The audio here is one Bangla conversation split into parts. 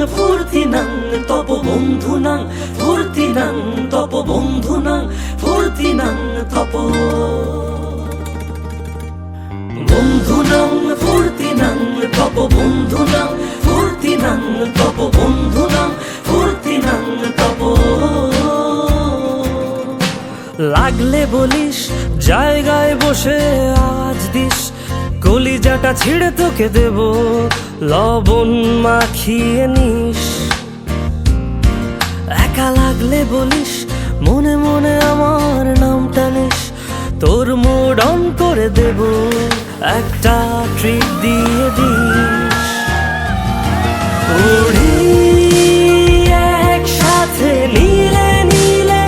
ফুর্তিনাং তপ বন্ধুনাং ফুর্তিনাং তপ বন্ধুনাং ফুর্তিনাং তপ বন্ধুনাং ফুর্তিনাং তপ বন্ধুনাং ফুর্তিনাং তপ বন্ধুনাং ফুর্তিনাং তপ লাগলে বলিস জায়গায় বসে আওয়াজ দিস কলিজাটা ছিঁড়ে তোকে দেব লবণ মাখিয়ে নিস একা লাগলে বলিস মনে মনে আমার নামটা নিস তোর মুড অন করে দেব একটা ট্রিট দিয়ে দিস উড়ি একসাথে নীলে নীলে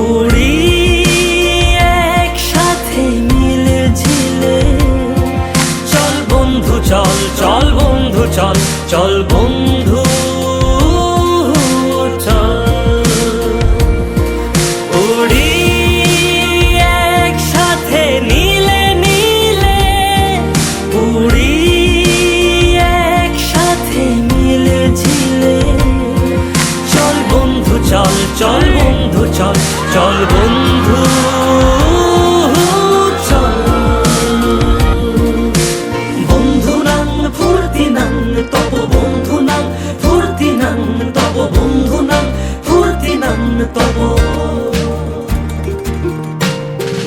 উড়ি একসাথে মিলে ঝিলে চল বন্ধু চল চল বন্ধু চল চল বন্ধু চল উড়ি একসাথে নীলে নীলে উড়ি একসাথে মিলে ঝিলে চল বন্ধু চল চল বন্ধু চল চল বন্ধু চল বন্ধুনাং ফুর্তিনাং তপ বন্ধুনাং ফুর্তিনাং তপ বন্ধুনাং ফুর্তিনাং তপ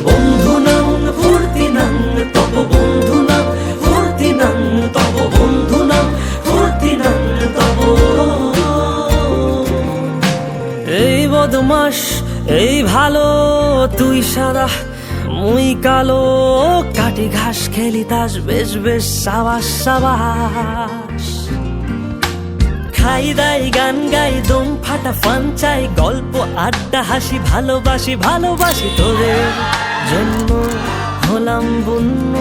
বন্ধুনাং ফুর্তিনাং তপ বন্ধুনাং ফুর্তিনাং তপ বন্ধুনাং ফুর্তিনাং তপ এই বদমাস এই ভালো তুই সাদা মুই কালো কাটি ঘাস খেলি তাস বেশ বেশ সাবাস সাবাস খাই দাই গান গাই দম ফাটা ফান চাই গল্প আড্ডা হাসি ভালোবাসি ভালোবাসি তোদের জন্য হলাম বন্য